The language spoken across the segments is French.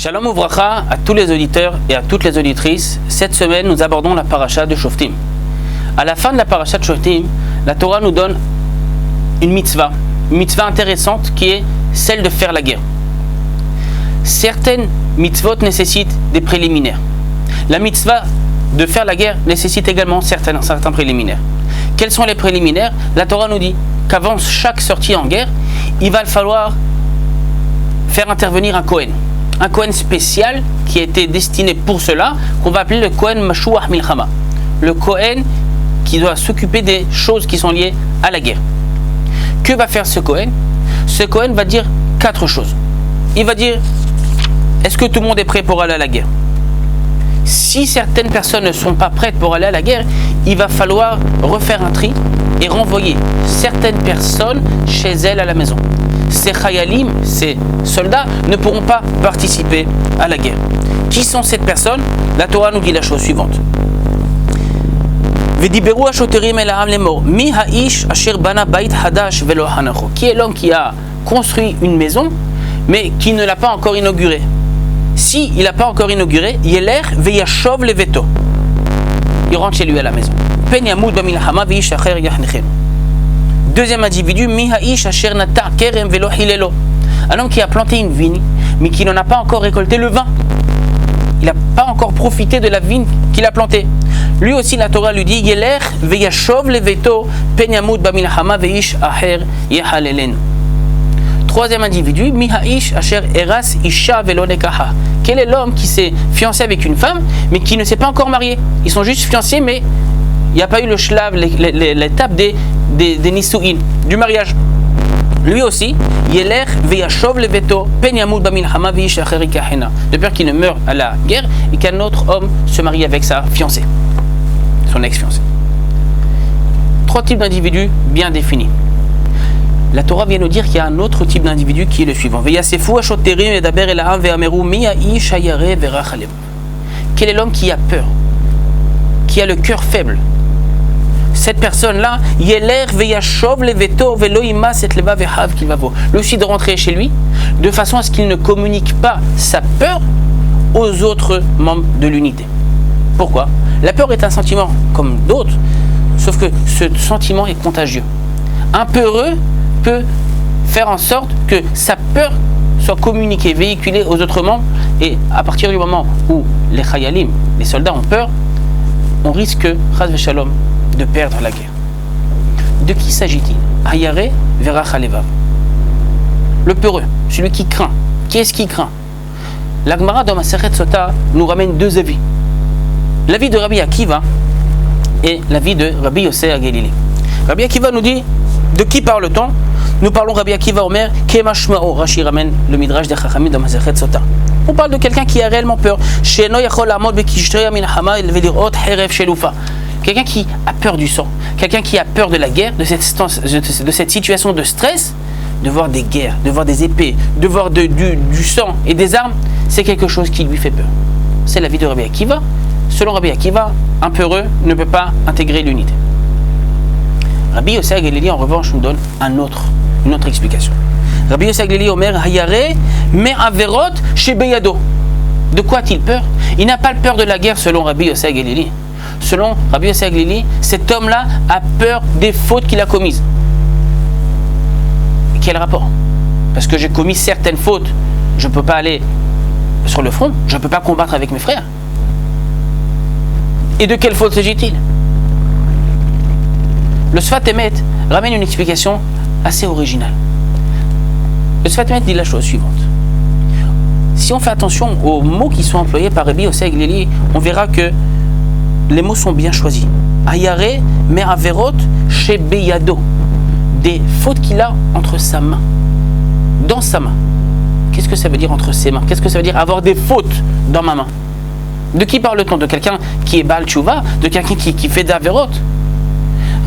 Shalom Uvracha à tous les auditeurs et à toutes les auditrices. Cette semaine, nous abordons la paracha de Shoftim. À la fin de la paracha de Shoftim, la Torah nous donne une mitzvah intéressante qui est celle de faire la guerre. Certaines mitzvot nécessitent des préliminaires. La mitzvah de faire la guerre nécessite également certains préliminaires. Quels sont les préliminaires? La Torah nous dit qu'avant chaque sortie en guerre, il va falloir faire intervenir un Kohen. Un Kohen spécial qui a été destiné pour cela, qu'on va appeler le Kohen Mashuach Milchama. Le Kohen qui doit s'occuper des choses qui sont liées à la guerre. Que va faire ce Kohen? Ce Kohen va dire 4 choses. Il va dire, est-ce que tout le monde est prêt pour aller à la guerre? Si certaines personnes ne sont pas prêtes pour aller à la guerre, il va falloir refaire un tri et renvoyer certaines personnes chez elles à la maison. Ces chayalim, ces soldats, ne pourront pas participer à la guerre. Qui sont ces personnes? La Torah nous dit la chose suivante. Qui est l'homme qui a construit une maison, mais qui ne l'a pas encore inaugurée? Si il n'a pas encore inauguré, il rentre chez lui à la maison. Deuxième individu, un homme qui a planté une vigne, mais qui n'en a pas encore récolté le vin. Il n'a pas encore profité de la vigne qu'il a plantée. Lui aussi, la Torah lui dit, Troisième individu, quel est l'homme qui s'est fiancé avec une femme, mais qui ne s'est pas encore marié? Ils sont juste fiancés, mais il n'y a pas eu le shlav, l'étape des nisu'in, du mariage. Lui aussi, de peur qu'il ne meure à la guerre et qu'un autre homme se marie avec sa fiancée, son ex-fiancée. 3 types d'individus bien définis. La Torah vient nous dire qu'il y a un autre type d'individu qui est le suivant. Quel est l'homme qui a peur, qui a le cœur faible? Cette personne-là, lui aussi de rentrer chez lui, de façon à ce qu'il ne communique pas sa peur aux autres membres de l'unité. Pourquoi? La peur est un sentiment comme d'autres, sauf que ce sentiment est contagieux. Un peureux peut faire en sorte que sa peur soit communiquée, véhiculée aux autres membres, et à partir du moment où les chayalim, les soldats ont peur, on risque, chas v'shalom, de perdre la guerre. De qui s'agit-il? Hayare verach alevav. Le peureux, celui qui craint. Qui est-ce qui craint? La Gemara dans Masechet Sota nous ramène 2 avis. L'avis de Rabbi Akiva et l'avis de Rabbi Yossé Agelili. Rabbi Akiva nous dit, de qui parle-t-on? Nous parlons Rabbi Akiva Omer, Kemashmao. Rashi ramène le midrash de Chachamim dans Masechet Sota. On parle de quelqu'un qui a réellement peur. Quelqu'un qui a peur du sang, quelqu'un qui a peur de la guerre, de cette situation de stress, de voir des guerres, de voir des épées, de voir du sang et des armes, c'est quelque chose qui lui fait peur. C'est l'avis de Rabbi Akiva. Selon Rabbi Akiva, un peureux ne peut pas intégrer l'unité. Rabbi Yossé Agelili, en revanche, nous donne une autre explication. Rabbi Yossé Agelili Omer Hayare Me'averot Shebeyado. De quoi a-t-il peur? Il n'a pas peur de la guerre selon Rabbi Yossé Agelili. Selon Rabbi Yossé Agelili, cet homme-là a peur des fautes qu'il a commises. Quel rapport? Parce que j'ai commis certaines fautes, je ne peux pas aller sur le front, je ne peux pas combattre avec mes frères. Et de quelle faute s'agit-il? Le Sfat Emet ramène une explication assez originale. Le Sfat Emet dit la chose suivante. Si on fait attention aux mots qui sont employés par Rabbi Yossé Agelili, on verra que les mots sont bien choisis. Hayare me'averot shebeyado. Des fautes qu'il a entre sa main. Dans sa main. Qu'est-ce que ça veut dire entre ses mains? Qu'est-ce que ça veut dire avoir des fautes dans ma main? De qui parle-t-on? De quelqu'un qui est Baal Tshuva? De quelqu'un qui fait d'Averot?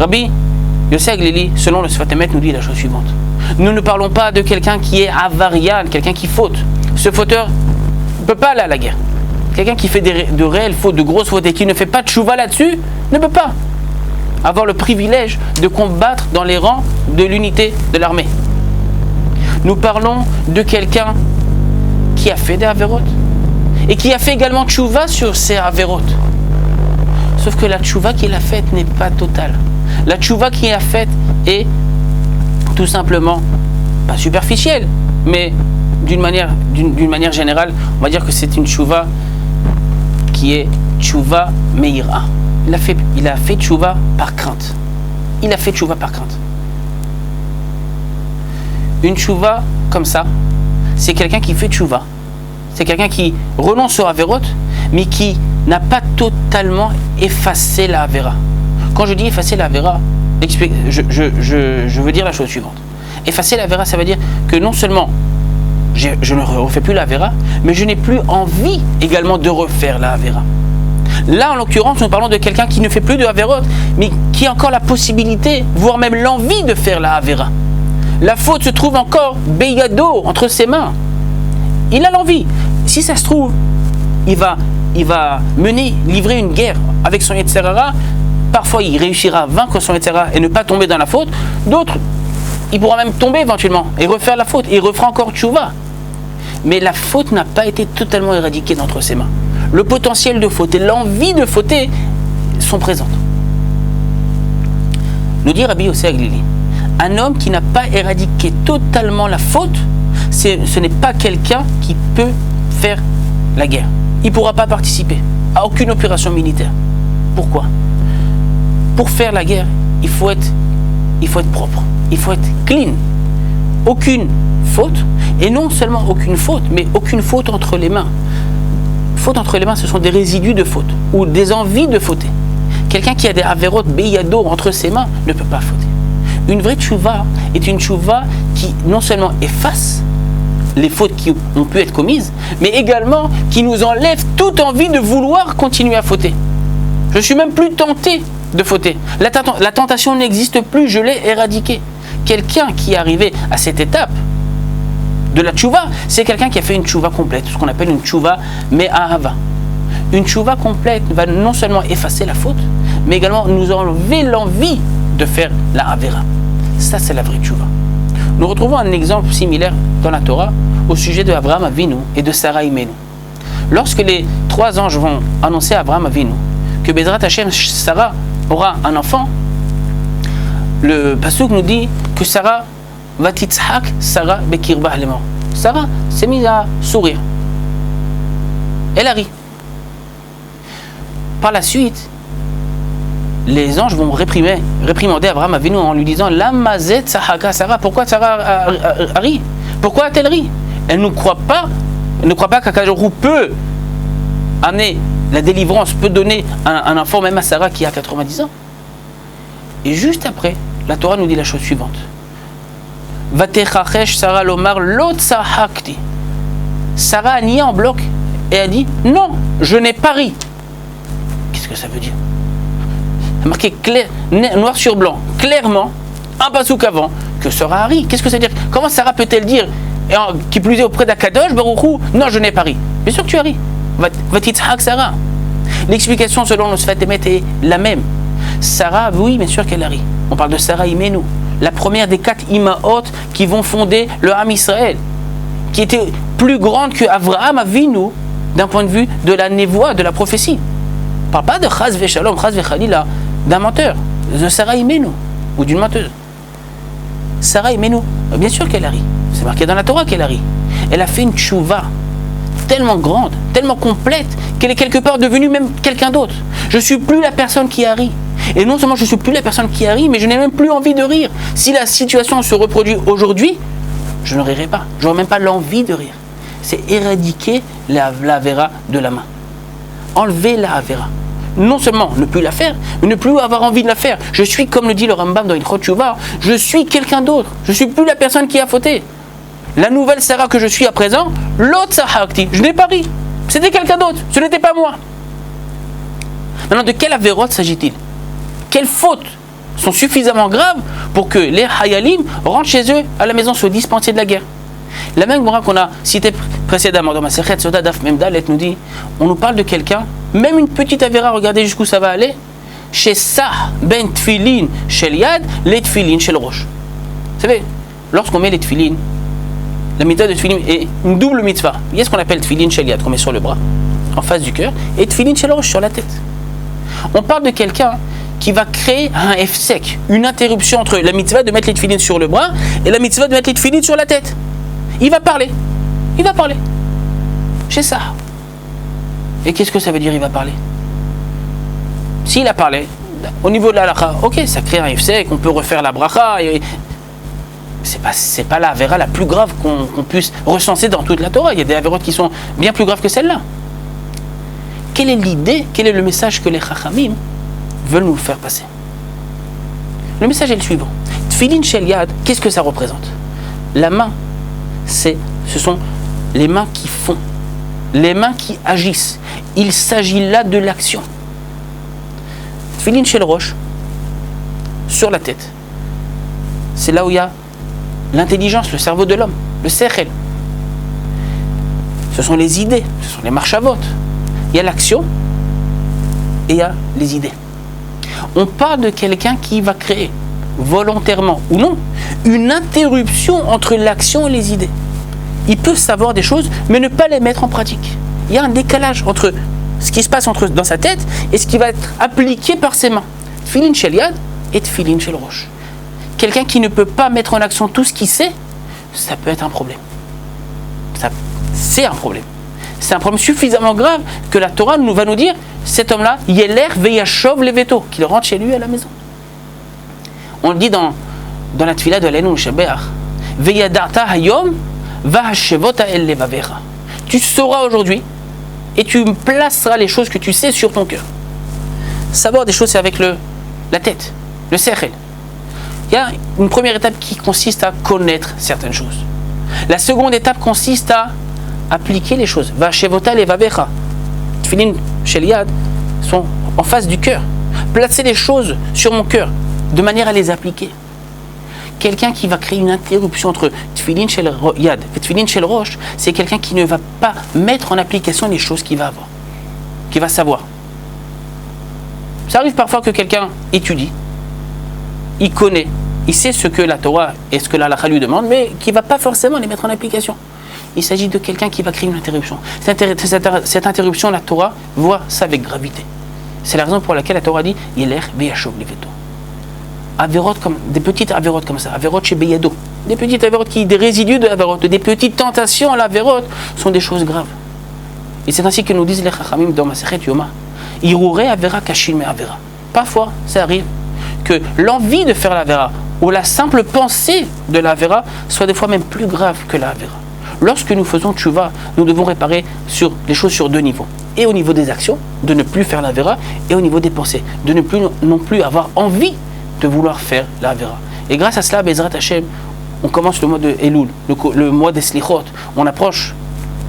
Rabbi Yossé Agelili, selon le Sfat Emet, nous dit la chose suivante. Nous ne parlons pas de quelqu'un qui est avarian, quelqu'un qui faute. Ce fauteur ne peut pas aller à la guerre. Quelqu'un qui fait de réelles fautes, de grosses fautes et qui ne fait pas de tchouva là-dessus, ne peut pas avoir le privilège de combattre dans les rangs de l'unité de l'armée. Nous parlons de quelqu'un qui a fait des avérotes, et qui a fait également tchouva sur ses avérotes. Sauf que la tchouva qu'il a faite n'est pas totale. La tchouva qu'il a faite est tout simplement pas superficielle, mais d'une manière générale, on va dire que c'est une tchouva qui est tchouva meira. Il a fait tchouva par crainte. Il a fait tchouva par crainte. Une tchouva comme ça, c'est quelqu'un qui fait tchouva. C'est quelqu'un qui renonce au avérote, mais qui n'a pas totalement effacé la avéra. Quand je dis effacer la avéra, je veux dire la chose suivante. Effacer la avéra, ça veut dire que non seulement je ne refais plus la avéra, mais je n'ai plus envie également de refaire la avéra. Là, en l'occurrence, nous parlons de quelqu'un qui ne fait plus de avérote, mais qui a encore la possibilité, voire même l'envie de faire la avéra. La faute se trouve encore beyado, entre ses mains. Il a l'envie. Si ça se trouve, il va livrer une guerre avec son Yetzer Hara. Parfois, il réussira à vaincre son Yetzer Hara et ne pas tomber dans la faute. D'autres, il pourra même tomber éventuellement et refaire la faute. Et il refera encore tchouva. Mais la faute n'a pas été totalement éradiquée d'entre ses mains. Le potentiel de faute et l'envie de fauter sont présentes. Nous dit Rabbi Yossé Aglili, un homme qui n'a pas éradiqué totalement la faute, ce n'est pas quelqu'un qui peut faire la guerre. Il ne pourra pas participer à aucune opération militaire. Pourquoi? Pour faire la guerre, il faut être propre, il faut être clean. Aucune faute, et non seulement aucune faute, mais aucune faute entre les mains. Faute entre les mains, ce sont des résidus de faute ou des envies de fauter. Quelqu'un qui a des avérotes beyado entre ses mains ne peut pas fauter. Une vraie tchouva est une tchouva qui non seulement efface les fautes qui ont pu être commises, mais également qui nous enlève toute envie de vouloir continuer à fauter. Je ne suis même plus tenté de fauter. La tentation n'existe plus, je l'ai éradiquée. Quelqu'un qui est arrivé à cette étape de la tchouva, c'est quelqu'un qui a fait une tchouva complète, ce qu'on appelle une tchouva me'ahava. Une tchouva complète va non seulement effacer la faute, mais également nous enlever l'envie de faire la avera. Ça, c'est la vraie tchouva. Nous retrouvons un exemple similaire dans la Torah au sujet de Abraham Avinu et de Sarah Imenu. Lorsque les 3 anges vont annoncer à Abraham Avinu que Bezrat Hashem Sarah aura un enfant, le pasuk nous dit que Sarah va titzhak Sarah bekirbah lemor. Sarah s'est mise à sourire. Elle a ri. Par la suite, les anges vont réprimander Abraham Avinu en lui disant Lamazet Sahaka Sarah, pourquoi Sarah a ri? Pourquoi a-t-elle ri? Elle ne croit pas qu'Akadosh peut amener la délivrance, peut donner un enfant même à Sarah qui a 90 ans. Et juste après, la Torah nous dit la chose suivante. Vatechachesh Sarah lomar lo tzahakti. Sarah a nié en bloc et a dit non, je n'ai pas ri. Qu'est-ce que ça veut dire? Marqué noir sur blanc, clairement, un pasouk avant, que Sarah a ri. Qu'est-ce que ça veut dire? Comment Sarah peut-elle dire, qui plus est auprès d'Akadosh Baruch Hu, non, je n'ai pas ri? Bien sûr que tu as ri. Vatitzhak Sarah. L'explication selon le Sfat Emet est la même. Sarah, oui, bien sûr qu'elle a ri. On parle de Sarah Imenu, la première des 4 Imaot qui vont fonder le Ham Israël, qui était plus grande que Avraham Avinu d'un point de vue de la névoie, de la prophétie. On ne parle pas de Chaz Veshalom, Chaz Vechalila, d'un menteur, de Sarah Imenu ou d'une menteuse. Sarah Imenu, bien sûr qu'elle a ri. C'est marqué dans la Torah qu'elle a ri. Elle a fait une tchouva tellement grande, tellement complète, qu'elle est quelque part devenue même quelqu'un d'autre. Je ne suis plus la personne qui a ri. Et non seulement je ne suis plus la personne qui a ri, mais je n'ai même plus envie de rire. Si la situation se reproduit aujourd'hui, je ne rirai pas. Je n'aurai même pas l'envie de rire. C'est éradiquer la vera de la main. Enlever la vera. Non seulement ne plus la faire, mais ne plus avoir envie de la faire. Je suis, comme le dit le Rambam dans Ilchot Teshuvah, je suis quelqu'un d'autre. Je ne suis plus la personne qui a fauté. La nouvelle Sarah que je suis à présent, l'autre Sahakti, je n'ai pas ri. C'était quelqu'un d'autre, ce n'était pas moi. Maintenant, de quelle avérote s'agit-il? Quelles fautes sont suffisamment graves pour que les Hayalim rentrent chez eux à la maison se dispenser de la guerre? La même Gemara qu'on a citée précédemment dans Masechet Soda Daf Memdalet nous dit, on nous parle de quelqu'un, même une petite avéra, regardez jusqu'où ça va aller, chez Sah ben Tfilin shel Yad, les Tfilin shel Rosh. Vous savez, lorsqu'on met les Tfilin, la mitzvah de tefillin est une double mitzvah. Il y a ce qu'on appelle tefillin shel yad, qu'on met sur le bras, en face du cœur, et tefillin shel rosh, sur la tête. On parle de quelqu'un qui va créer un hefsek, une interruption entre la mitzvah de mettre les tefillin sur le bras et la mitzvah de mettre les tefillin sur la tête. Il va parler. C'est ça. Et qu'est-ce que ça veut dire il va parler? S'il a parlé, au niveau de la halakha, ok, ça crée un hefsek, on peut refaire la bracha. C'est pas la avéra la plus grave qu'on puisse recenser dans toute la Torah. Il y a des avérotes qui sont bien plus graves que celle-là. Quelle est l'idée, quel est le message que les chachamim veulent nous faire passer? Le message est le suivant. Tefillin shel yad, qu'est-ce que ça représente? La main, ce sont les mains qui font, les mains qui agissent. Il s'agit là de l'action. Tefillin shel rosh, sur la tête, c'est là où il y a l'intelligence, le cerveau de l'homme, le sechel. Ce sont les idées, ce sont les marchavot. Il y a l'action et il y a les idées. On parle de quelqu'un qui va créer, volontairement ou non, une interruption entre l'action et les idées. Il peut savoir des choses, mais ne pas les mettre en pratique. Il y a un décalage entre ce qui se passe dans sa tête et ce qui va être appliqué par ses mains. Tefillin shel yad et tefillin shel rosh. Quelqu'un qui ne peut pas mettre en action tout ce qu'il sait, ça peut être un problème. C'est un problème. C'est un problème suffisamment grave que la Torah va nous dire, cet homme-là, yeler veyashov leveto, qu'il rentre chez lui à la maison. On le dit dans la tefila de Aleinu Shabeach, veyadata hayom vahashevota el levavecha. Tu sauras aujourd'hui et tu placeras les choses que tu sais sur ton cœur. Savoir des choses, c'est avec la tête, le sechel. Il y a une première étape qui consiste à connaître certaines choses. La seconde étape consiste à appliquer les choses. Vashevota levavecha. Tefillin shel yad sont en face du cœur. Placer les choses sur mon cœur de manière à les appliquer. Quelqu'un qui va créer une interruption entre tefillin shel yad et tefillin shel rosh, c'est quelqu'un qui ne va pas mettre en application les choses qu'il va avoir, qu'il va savoir. Ça arrive parfois que quelqu'un étudie, il connaît, il sait ce que la Torah et ce que la halakha lui demande, mais qui ne va pas forcément les mettre en application. Il s'agit de quelqu'un qui va créer une interruption. Cette interruption, la Torah voit ça avec gravité. C'est la raison pour laquelle la Torah dit yeler veyashov leveto. Avérotes comme des petites avérotes comme ça, avérotes chez Beyado, des petites avérotes des résidus de avérotes, des petites tentations à l'avérote sont des choses graves. Et c'est ainsi que nous disent les chachamim dans Masechet Yoma. Irure avera kashin me avera. Parfois, ça arrive que l'envie de faire l'avéra ou la simple pensée de l'avéra soit des fois même plus grave que l'avéra. Lorsque nous faisons tchouva, nous devons réparer sur les choses sur deux niveaux. Et au niveau des actions, de ne plus faire l'avéra, et au niveau des pensées, de ne plus non plus avoir envie de vouloir faire l'avéra. Et grâce à cela, Bezrat Hashem, on commence le mois de Elul, le mois des Slichot. On approche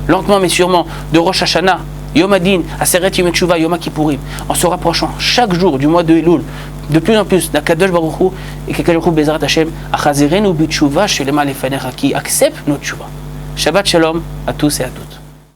lentement mais sûrement de Rosh Hashanah, Yom Adin, Aseret Yom Teshuvah, Yom Kippourim, en se rapprochant chaque jour du mois de Elul, de plus en plus d'Akadosh Baruch Hu, et qu'Akadosh Baruch Hu, Bezrat Hashem, Achazerenu b'teshuvah shelema lefanecha, qui accepte notre teshuvah. Shabbat Shalom à tous et à toutes.